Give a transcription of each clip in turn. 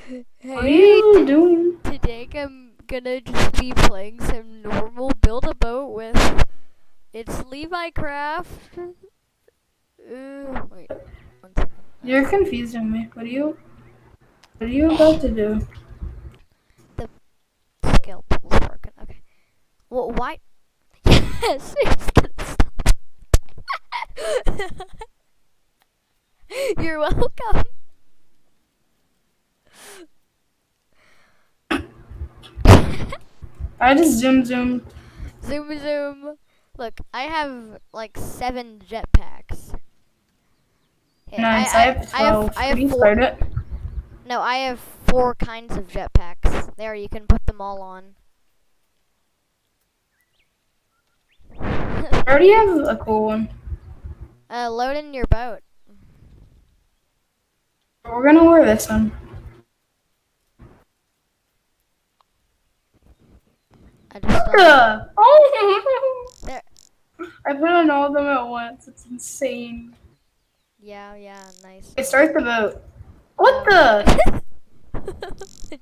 What are Hey, you doing? today I'm gonna just be playing some normal build a boat with ITSLeviCraft. Wait, 1 second. You're confusing me. What are you about to do? The scale tool's broken. Okay. Well, why? Yes, it's gonna stop. You're welcome. I just zoomed. Zoom, zoom. Look, I have like 7 jetpacks. Okay, Nice. I have I have 12. I Can have you four. start it? No, I have 4 kinds of jetpacks. There, you can put them all on. I already have a cool one. Load in your boat. We're gonna wear this one. I just Oh! there. I put on all of them at once. It's insane. Yeah, nice. Okay, start the boat. What No. the?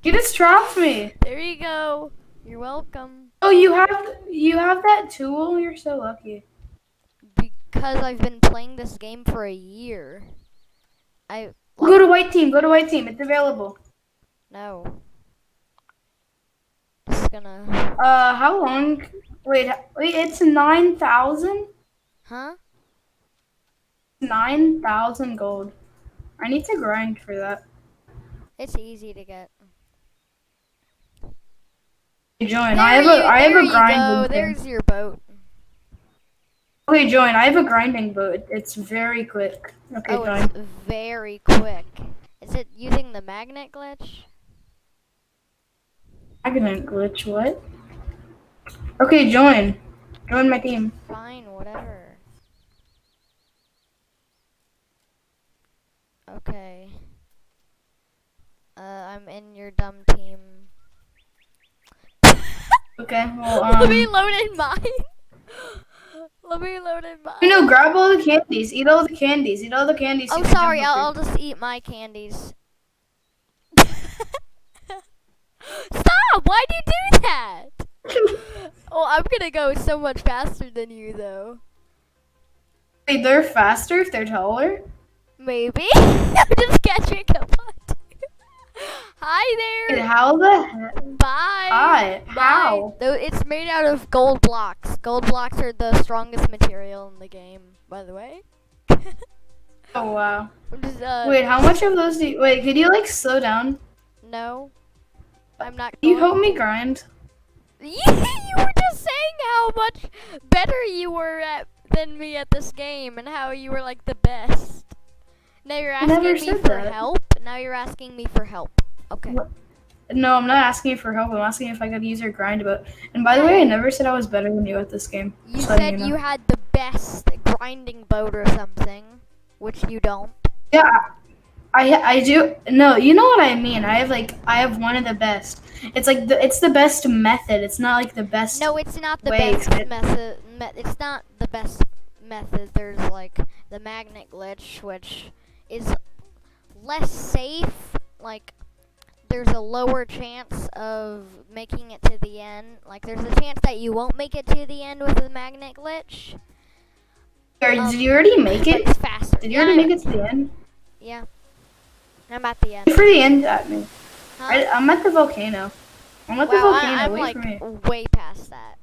You just trapped me. There you go. You're welcome. Oh, you have that tool. You're so lucky. Because I've been playing this game for a year. I like Go to white team. Go to white team. It's available. no. Just gonna. How long? Wait. It's 9,000. Huh? 9,000 gold. I need to grind for that. It's easy to get. Join. There I have there a you grinding go. thing. There's your boat. Okay, join. I have a grinding boat. It's very quick. Okay, Oh, join. it's very quick. Is it using the magnet glitch? Magnet glitch. What? Okay, join. Join my team. Fine, whatever. Okay. I'm in your dumb team. Okay. Well, Let me load in mine. Let me load in mine. You know, grab all the candies. Eat all the candies. Eat all the candies. Oh, so you can sorry. jump I'll up just eat my candies. Stop! Why'd you do that? here. Oh, I'm gonna go so much faster than you, though. Wait, they're faster if they're taller. Maybe. I'm just catching up on you. Hi Wait, there. how the heck? Bye. Hi. Bye. How? Though it's made out of gold blocks. Gold blocks are the strongest material in the game, by the way. Oh wow. I'm just, Wait, how much of those do you? Wait, could you like slow down? No, I'm not. Can you going help me to. grind? You were just saying how much better you were than me at this game, and how you were like the best. Now you're asking never me said for that. help. Now you're asking me for help. Okay. What? No, I'm not asking you for help. I'm asking if I could use your grind boat. And by the way, I never said I was better than you at this game. You Just letting said know. you had the best grinding boat or something, which you don't. Yeah, I do. No, you know what I mean. I have one of the best. It's like it's the best method. It's not like the best. No, it's not the way. best method. It's not the best method. There's like the magnet glitch, which is less safe. Like there's a lower chance of making it to the end. Like there's a chance that you won't make it to the end with the magnet glitch. Did you already make But it? it's faster. Did you already make it to the end? Yeah. I'm at the end. For the end at me. Huh? I'm at the volcano. I'm at the Wow, volcano. I'm Wait like for me. way past that.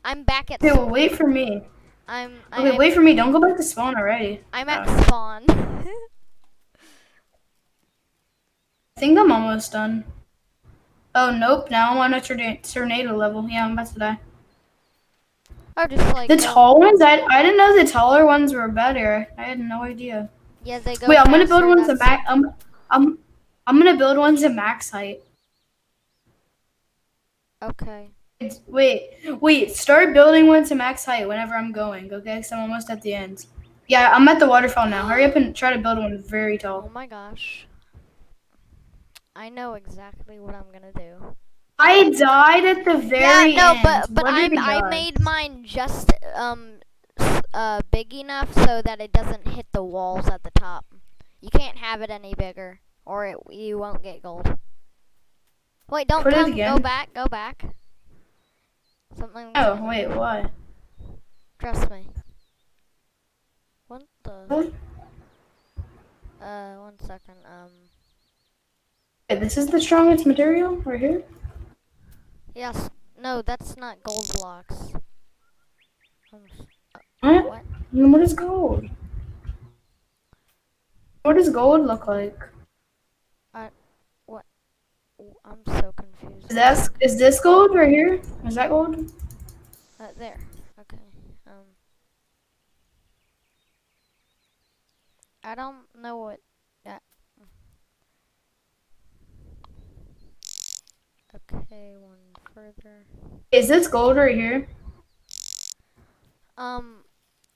I'm back at. Okay, well, wait for me. Okay, wait for me. Don't go back to spawn already. I'm at spawn. I think I'm almost done. Oh, nope. Now I'm on a tornado level. Yeah, I'm about to die. Or just like The tall ones? I didn't know the taller ones were better. I had no idea. Yeah, they go. Wait, I'm gonna build faster, one to that's- max. I'm gonna build one to max height. Okay. Wait. Start building one to max height whenever I'm going. Okay, because I'm almost at the end. Yeah, I'm at the waterfall now. Hurry up and try to build one very Oh tall. my gosh. I know exactly what I'm gonna do. I died at the very Yeah, no, end. but What did I die? made mine just big enough so that it doesn't hit the walls at the top. You can't have it any bigger. or you won't get gold. Wait, don't Put it come. again. Go back. Go back. Something's Oh, gonna- wait, why? Trust me. What the? What? 1 second. Wait, this is the strongest material right here? Yes. No, that's not gold blocks. What? What? What is gold? What does gold look like? What? I'm so confused. Is this gold right here? Is that gold? There. Okay. I don't know what that. Okay, one further. Is this gold right here?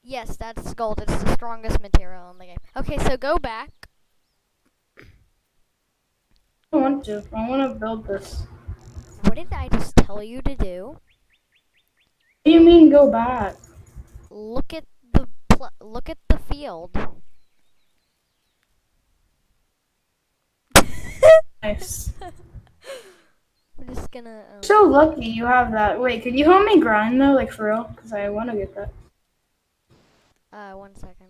Yes, that's gold. It's the strongest material in the game. Okay, so go back. I want to. I want to build this. What did I just tell you to do? What do you mean go back? Look at the field. Nice. I'm just gonna. So lucky you have that. Wait, could you help me grind though, like for real? Because I want to get that. 1 second.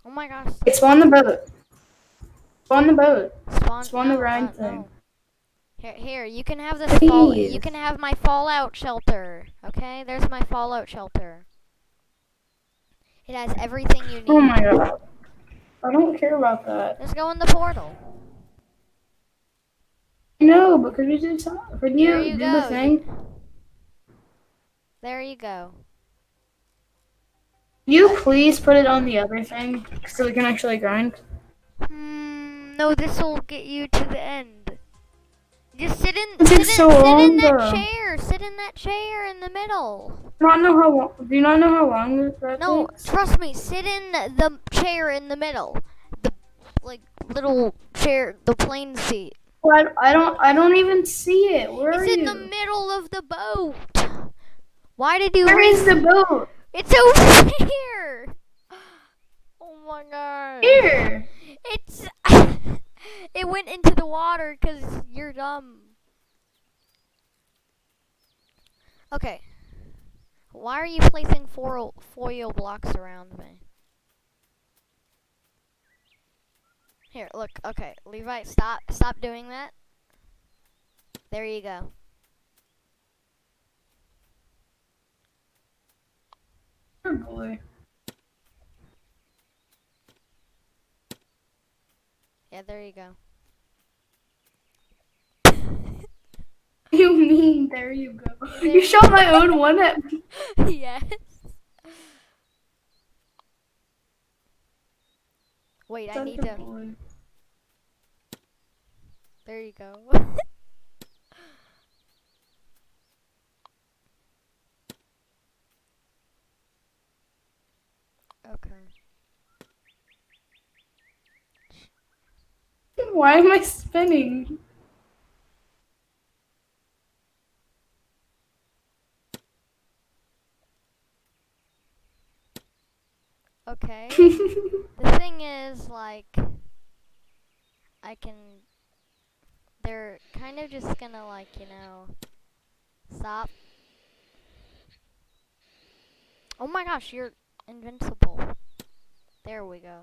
Oh my gosh. Wait, spawn the boat. Spawn the boat. Spawn the no, grind thing. no. Here, you can have this fall. You Please. can have my fallout shelter. Okay, there's my fallout shelter. It has everything you need. Oh my god. I don't care about that. Just go in the portal. No, but could you do something? Could There you you do go. the thing? There you go. Can you please put it on the other thing so we can actually grind? No, this will get you to the end. Just sit in It takes so long, that though. chair. Sit in that chair in the middle. Do you not know how long that No, takes? trust me. Sit in the chair in the middle. The little chair, the plane seat. Well, I don't even see it. Where are It's in you? the middle of the boat. Why did you? Where is the boat? It's over here. Oh my god. Here. It's. It went into the water because you're dumb. Okay. Why are you placing foil blocks around me? Here, look. Okay, Levi, stop doing that. There you go. Oh boy. Yeah, there you go. You mean there you go? There You shot my own one at me. Yes. Wait, I Such need a to. boy. There you go. Okay. Why am I spinning? Okay. The thing is, like, they're kind of just gonna, like, stop. Oh my gosh, you're invincible. There we go.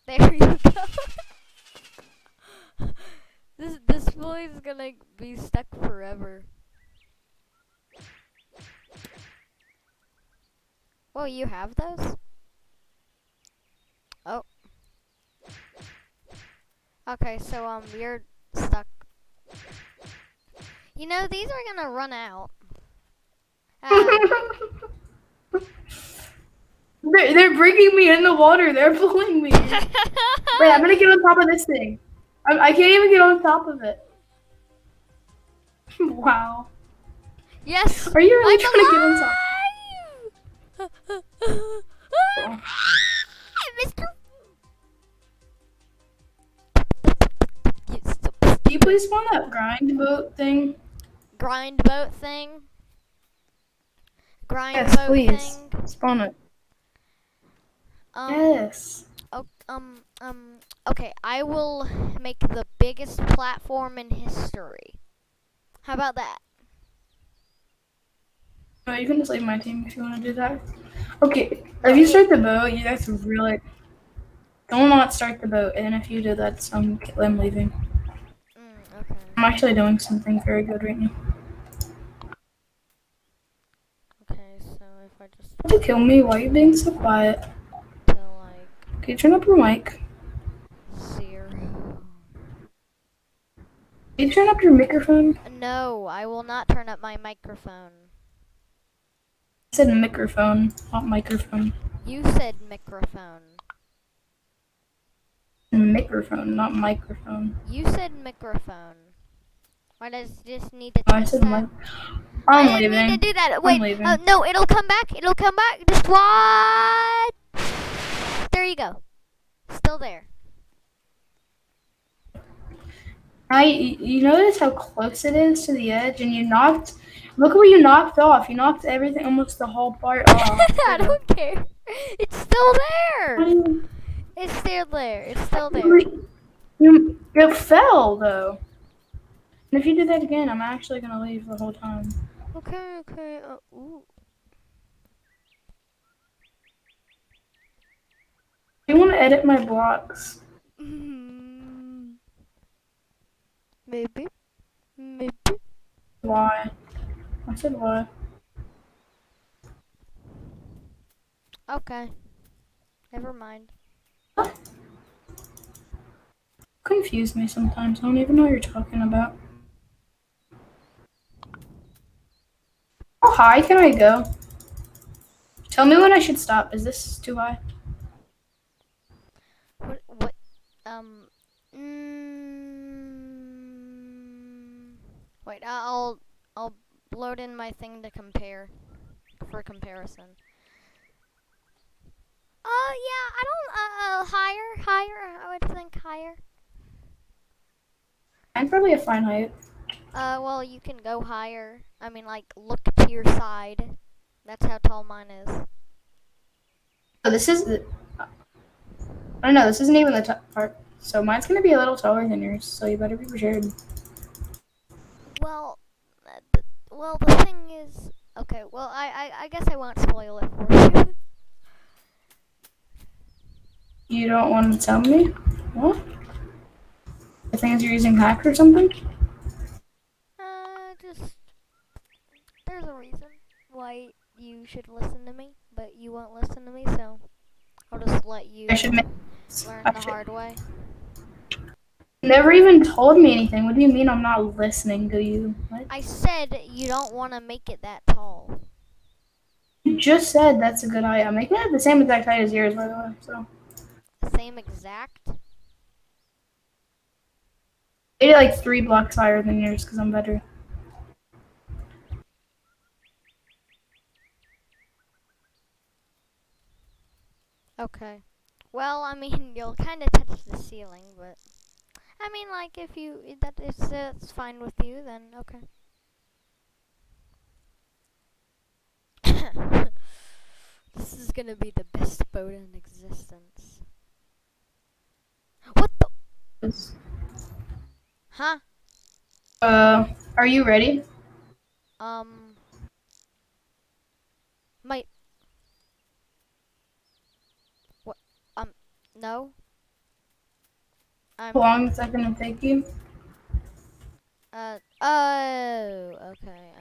There you go. This boy is gonna be stuck forever. Oh, you have those? Oh. Okay, so you're stuck. You know, these are gonna run out. They're bringing me in the water. They're pulling me. Wait, I'm gonna get on top of this thing. I can't even get on top of it. Wow. Yes. Are you really I'm trying to get on top? Mr. Can you please spawn that grind boat thing? Grind boat thing. Grind Yes, boat please. thing. Spawn it. Um, Yes. oh, okay, I will make the biggest platform in history. How about that? No, you can just leave my team if you want to do that. Okay, if No, you start the boat, you guys really don't not start the boat, and if you do that, I'm leaving. I'm okay. actually doing something very good right now. Okay, so if I just To kill me, why are you being so quiet? to like Okay, turn up your mic. 0. Can you turn up your microphone? No, I will not turn up my microphone. I said microphone, not microphone. You said microphone. Microphone, not microphone. You said microphone. Why does just need to Oh, I test said that? mic. I I'm didn't mean to leaving. do that. I'm Wait, leaving. no, it'll come back. It'll come back. Just what? There you go. Still there. You notice how close it is to the edge, and you knocked. Look where you knocked off. You knocked everything, almost the whole part off. I There don't care. It's still you there. go. It's still there. It's still there. It fell though. And if you do that again, I'm actually gonna leave the whole time. Okay, okay. Ooh. Do you want to edit my blocks? Maybe. Maybe. Why? I said why. Okay. Never mind. Confuse me sometimes. I don't even know what you're talking about. How high can I go? Tell me when I should stop. Is this too high? What? Um. Mm, wait. I'll load in my thing to compare for comparison. Yeah. I don't. Higher. I would think higher. I'm probably a fine height. Well, you can go higher. I mean, like, look to your side. That's how tall mine is. Oh, this is. I don't know. This isn't even the top part. So mine's gonna be a little taller than yours. So you better be prepared. Well, the thing is, okay. Well, I guess I won't spoil it for you. You don't want to tell me? What? I think you're using hack or something. Just there's a reason why you should listen to me, but you won't listen to me, so I'll just let I you should make. learn I the should. hard way. You never even told me anything. What do you mean I'm not listening to you? What? I said you don't want to make it that tall. You just said that's a good height. I'm making it the same exact height as yours, by the way. So Same exact. maybe like 3 blocks higher than yours because I'm better. Okay. Well, I mean, you'll kind of touch the ceiling, but I mean, like, if you that is that's fine with you, then okay. This is gonna be the best boat in existence. What the? Huh? Are you ready? Um, might. What? No. How I'm. long is that gonna take you? Oh. Okay.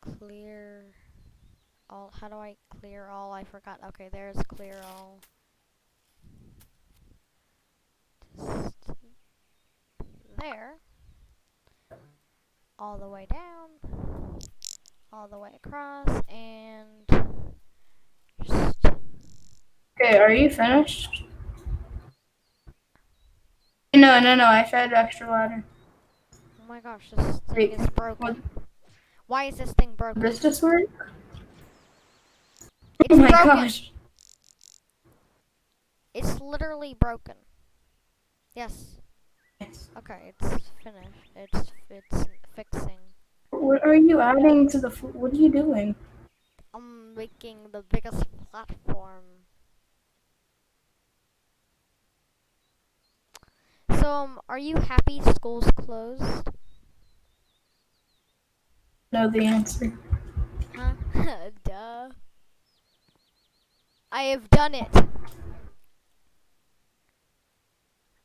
Clear all. How do I clear all? I forgot. Okay, there's clear all. Just there. All the way down. All the way across, and just. Okay, are you finished? No, no, no. I fed extra ladder. Oh my gosh, this thing Wait, is would broken. Why is this thing broken? this just work? Oh It's my broken. gosh. It's literally broken. Yes. Okay, it's finished. It's fixing. What are you adding to the? What are you doing? I'm making the biggest platform. So, are you happy school's closed? Know the answer. Huh? Duh. I have done it.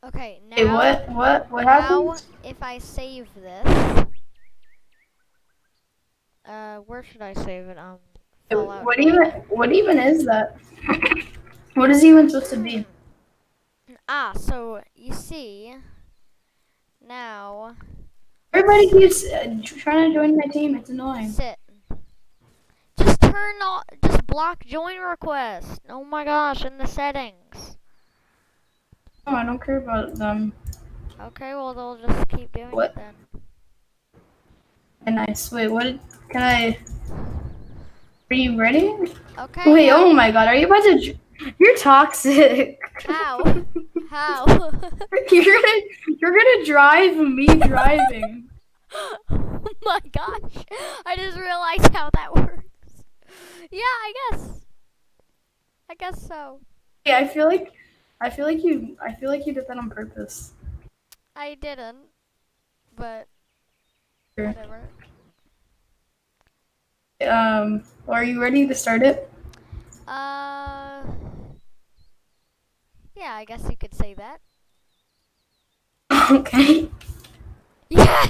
Okay, Hey, now, what happened? if I save this, where should I save it? Fallout Shelter. What even is that? What is he even supposed to be? So you see, now, Everybody let's keeps trying to join my team. It's annoying. sit. Just just block join request. Oh my gosh, in the settings. Oh, I don't care about them. Okay, well they'll just keep doing it What? then. And nice. Wait, can I? Are you ready? Okay, Wait, yeah. oh my god, are you about to? You're toxic. How? How? You're gonna drive me driving. Oh my gosh. I just realized how that works. Yeah, I guess. I guess so. Yeah, I feel like you did that on purpose. I didn't, but Sure. whatever. Are you ready to start it? Yeah, I guess you could say that. Okay. Yes!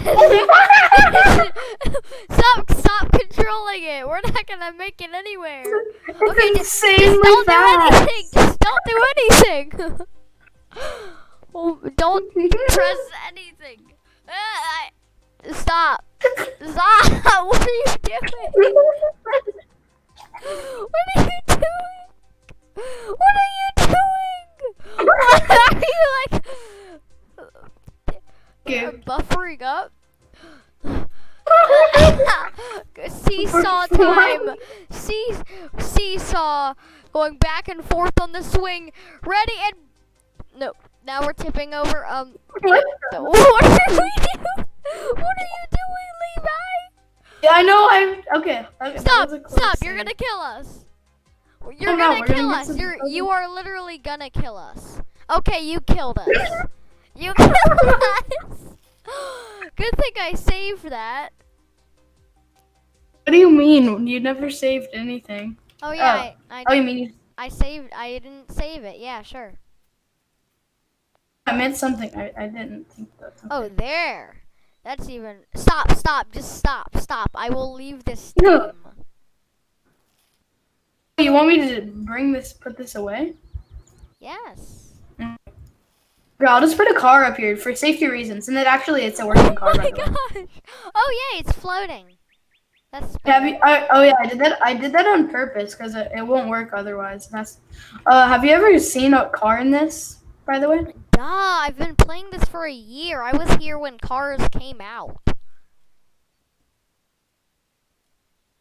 Stop controlling it. We're not gonna make it anywhere. Okay, just don't do anything. Just don't do anything. Don't press anything. Stop. Stop. What are you doing? What are you doing? What are you doing? What are you like? Buffering up. Seesaw time. Seesaw going back and forth on the swing. Ready and no. Now we're tipping over. What? What are you doing? What are you doing, Levi? Yeah, I know. Okay. Stop! You're gonna kill us. You're gonna kill us. You are literally gonna kill us. Okay, you killed us. You killed us. Good thing I saved that. What do you mean? You never saved anything. Oh yeah, you mean I saved. I didn't save it. Yeah, sure. I meant something. I didn't think that. Okay. Oh, there. That's even. Stop! Just stop! I will leave this team. No. You want me to put this away? Yes. Yeah, I'll just put a car up here for safety reasons, and then actually it's a working car. Oh my gosh! Oh yay, it's floating. That's. Oh yeah, I did that on purpose because it won't work otherwise. Have you ever seen a car in this? By the way. Duh! I've been playing this for a year. I was here when cars came out.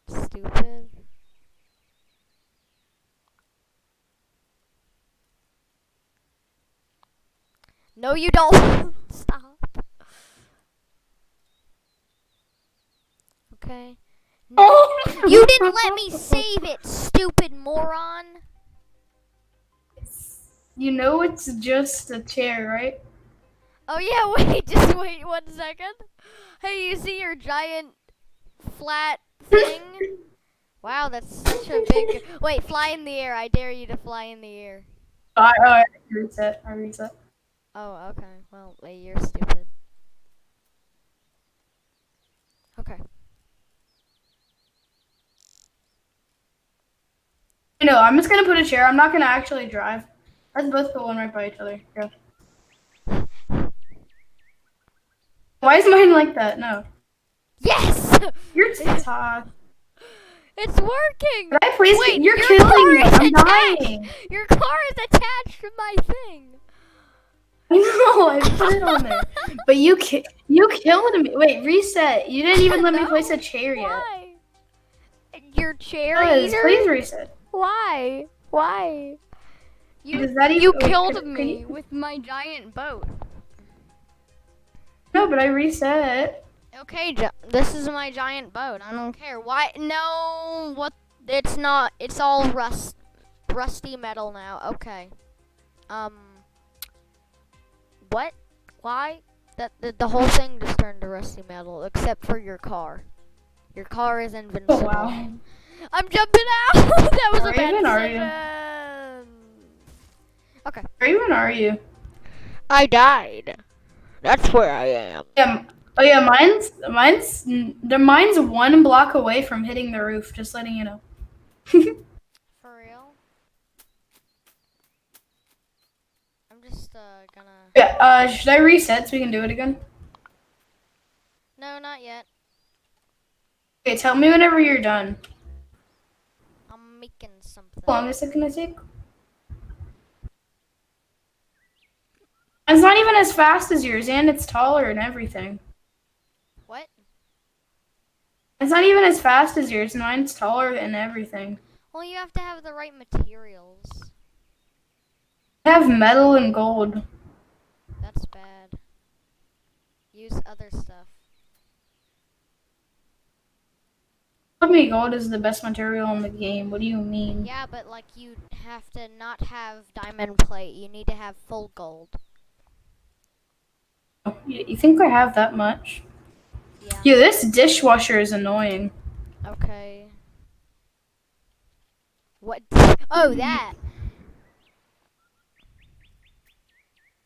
Stupid. No, you don't. Stop. Okay. You didn't let me save it, stupid moron. You know it's just a chair, right? Oh yeah, wait, just wait 1 second. Hey, you see your giant flat thing? Wow, that's such a big... Wait, fly in the air. I dare you to fly in the air. I reset. Oh, okay. Well, wait, you're stupid. Okay. No, I'm just gonna put a chair. I'm not gonna actually drive. Let's both put one right by each other. Go. Why is mine like that? No. Yes! You're TikTok. It's working! Did I please? Wait, you're your killing me. car is I'm attached. dying. Your car is attached to my thing. No, I put it on there. But you killed me. Wait, reset. You didn't even let me place a chair yet. Why? Your chair eater? Please reset. Why? You killed me with my giant boat. No, but I reset. Okay, this is my giant boat. I don't care. Why? No, what? It's not. It's all rusty metal now. Okay. What? Why? The whole thing just turned to rusty metal, except for your car. Your car is Oh invincible. wow. I'm jumping out. That was a Where bad even are you? decision. Okay. Where even are you? I died. That's where I am. Yeah. Oh yeah, mine's 1 block away from hitting the roof. Just letting you know. For real? I'm just gonna. Yeah. Should I reset so we can do it again? No, not yet. Okay. Tell me whenever you're done. I'm making something. How long is it gonna take? It's not even as fast as yours, and it's taller and everything. What? It's not even as fast as yours. Mine's taller and everything. Well, you have to have the right materials. I have metal and gold. That's bad. Use other stuff. Told me gold is the best material in the game. What do you mean? Yeah, but like you have to not have diamond plate. You need to have full gold. You think I have that much? Yeah. Yeah, this dishwasher is annoying. Okay. What? Oh, that.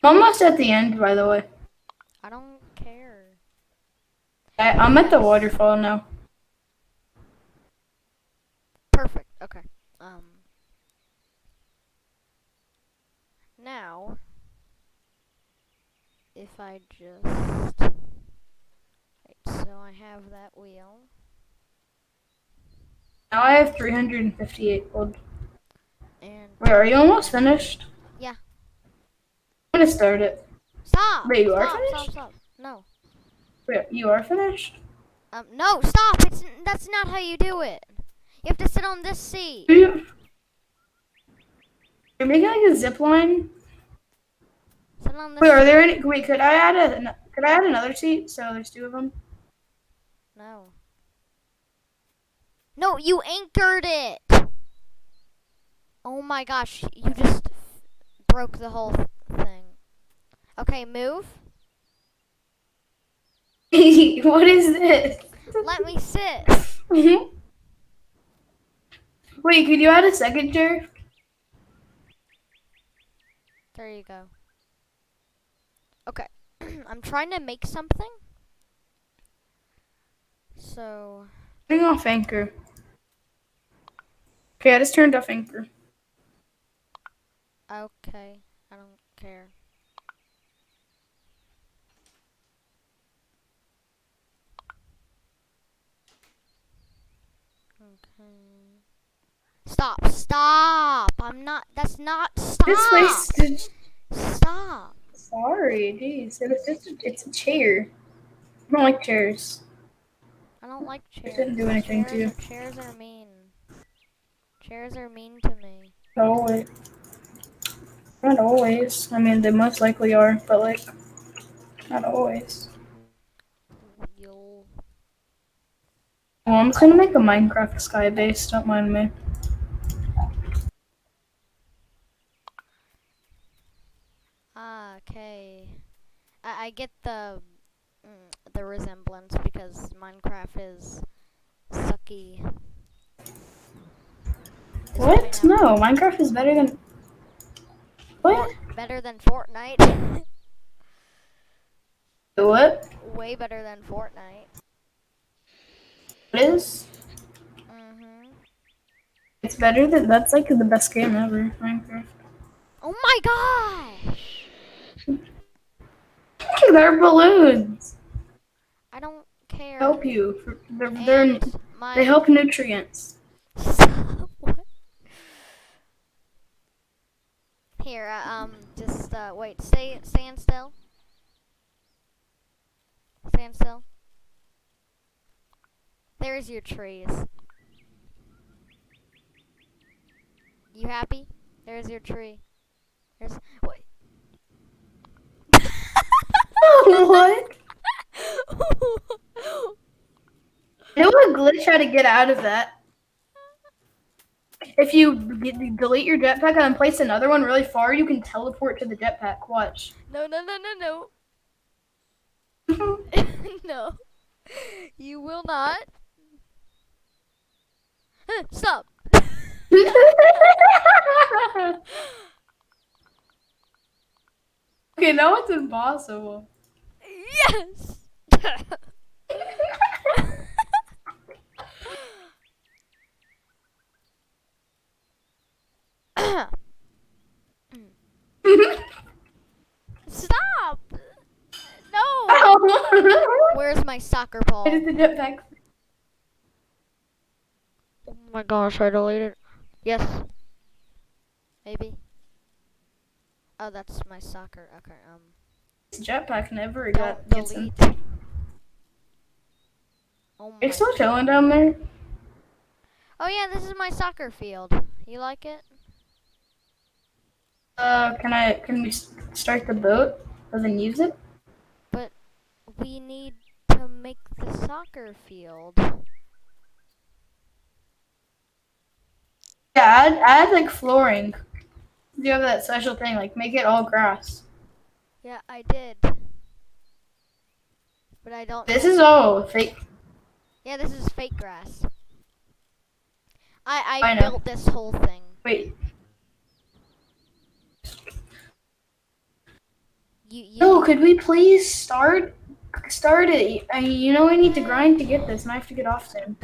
I'm almost at the end, by the way. I don't care. I'm at the Yes. waterfall now. Perfect. Okay. Now, if I just right, so I have that wheel. Now I have 358 gold. And Wait, are you almost finished? Yeah. I'm gonna start it. Stop! Wait, you are Stop! finished? Stop! No. Wait, you are finished? No, stop! That's not how you do it. You have to sit on this seat. You're making like a zip line? Sit on this Wait, are seat. there any? Wait, could I add another seat? So there's 2 of them. No. No, you anchored it. Oh my gosh, you just broke the whole thing. Okay, move. What is this? Let me sit. Wait, could you add a second chair? There you go. Okay. I'm trying to make something. So, Turning off anchor. Okay, I just turned off anchor. okay. I don't care. Okay. Stop. Stop. I'm not. That's not. Stop. Just wasted. Stop. Sorry, jeez. It's a chair. I don't like chairs. I don't like It chairs. didn't do anything to you. Chairs are mean. Chairs are mean to me. Not always. Not always. I mean, they most likely are, but like, not always. You'll. Well, I'm just gonna make a Minecraft sky base. Don't mind me. Ah, okay. I get the resemblance because Minecraft is sucky. It's What? kind of No, Minecraft is better than. What? better than Fortnite. What? Way better than Fortnite. It is? Mhm. It's better than. That's like the best game ever. Minecraft. Oh my gosh! They're balloons. I don't care. Help you. And my They help nutrients. what? Here, just wait. Stand still. Stand still. There's your trees. You happy? There's your tree. There's wait. What? I know a glitch how to get out of that. If you delete your jetpack and place another one really far, you can teleport to the jetpack. Watch. No. No, you will not. Stop. Okay, now it's impossible. Yes. Stop. No. Where's my soccer ball? Where did the jetpack? Oh my gosh, I deleted. Yes. Maybe. Oh, that's my soccer. Okay. This jetpack never Don't gets in. delete. Oh Are you my. still chilling down there? Oh yeah, this is my soccer field. You like it? Can we start the boat and then use it? But we need to make the soccer field. Yeah, add like flooring. You have that special thing, like make it all grass. Yeah, I did. But I don't. This is all fake. Yeah, this is fake grass. I I know. built this whole thing. Wait. You No, could we please start it? You know I need to grind to get this, and I have to get off soon.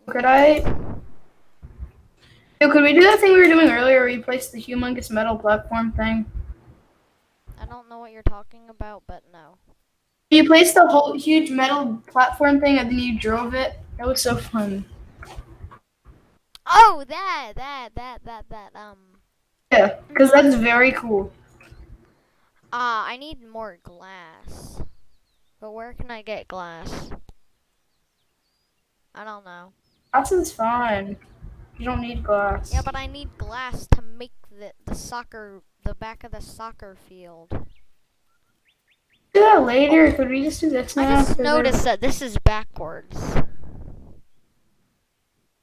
Could I? Yo, could we do that thing we were doing earlier where you placed the humongous metal platform thing? I don't know what you're talking about, but no. You placed the whole huge metal platform thing and then you drove it. That was so fun. Oh, that. Yeah, because that's very cool. I need more glass. But where can I get glass? I don't know. Glass is fine. You don't need glass. Yeah, but I need glass to make the back of the soccer field. Do that later. Could we just do this now? I just noticed that this is backwards.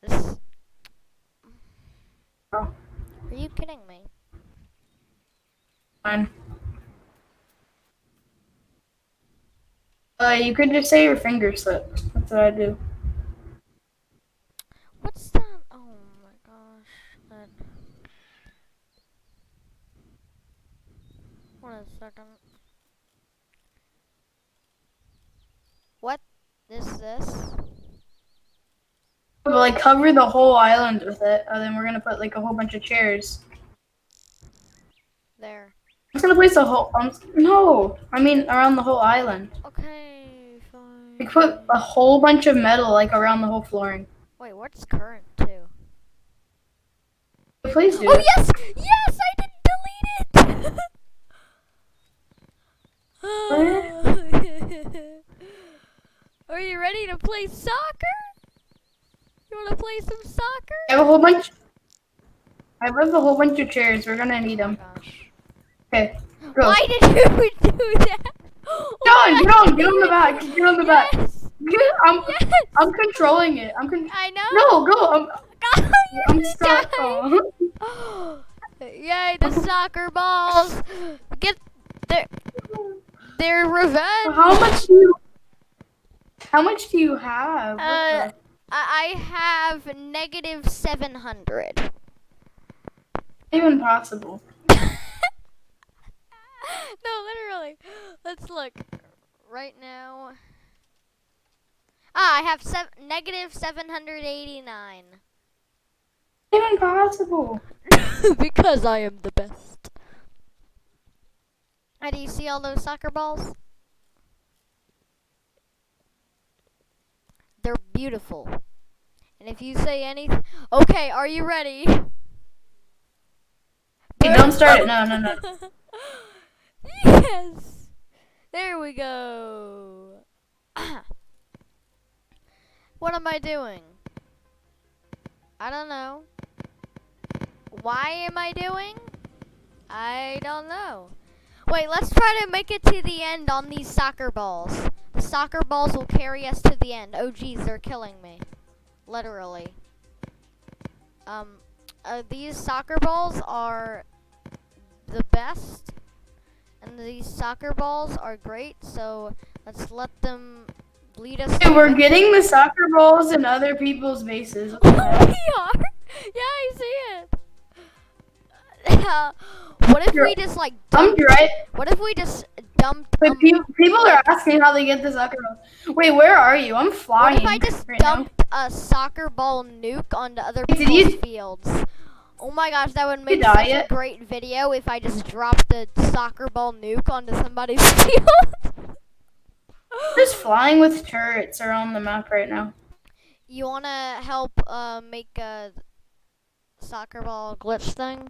This. Oh. Are you kidding me? Fine. You could just say your finger slipped. That's what I do. What's that? Oh my gosh. Wait a second. What is this? But like cover the whole island with it, and then we're gonna put like a whole bunch of chairs. There. I'm just gonna place a whole. No, I mean around the whole island. Okay, fine. We put a whole bunch of metal like around the whole flooring. Wait, what's current too? Please do. Oh yes, yes, I didn't delete it. Are you ready to play soccer? You want to play some soccer? I have a whole bunch. I have a whole bunch of chairs. We're gonna need them. Oh gosh. Okay, go. Why did you do that? Get on the back. Get on the back. Yes. I'm I'm controlling it. I know. No, go. I'm You're stuck. gonna die. Yay, the soccer balls. Get their revenge. How much do you have? I have negative 700. Even possible. No, literally. Let's look. Right now. I have negative 789. Even possible. Because I am the best. Do you see all those soccer balls? They're beautiful. And if you say anything... Okay, are you ready? Hey, don't start it. No. Yes! There we go. What am I doing? I don't know. Why am I doing? I don't know. Wait, let's try to make it to the end on these soccer balls. The soccer balls will carry us to the end. Oh geez, they're killing me. Literally. These soccer balls are the best. and these soccer balls are great. So let's let them lead us. Hey, we're getting the soccer balls in other people's bases. What the heck? We are. Yeah, I see it. What if we just like I'm dumped? right. What if we just dumped? But people are asking how they get the soccer balls. Wait, where are you? I'm What flying if I just right now. dumped a soccer ball nuke onto other Did people's you- fields? Oh my gosh, that would you make die such a yet? great video if I just dropped a soccer ball nuke onto somebody's field. Just flying with turrets around the map right now. You wanna help make a soccer ball glitch thing?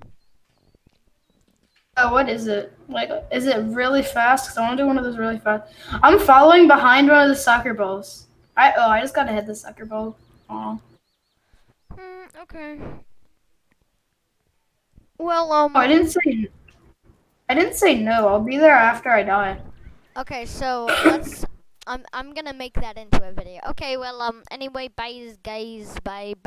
Oh, what is it? Like, is it really fast? Because I want to do one of those really fast. I'm following behind one of the soccer balls. I just gotta hit the soccer ball. Aw. Okay. Well, Oh, I didn't say no. I'll be there after I die. Okay, so let's. I'm gonna make that into a video. Okay, well, anyway, bye, guys, bye.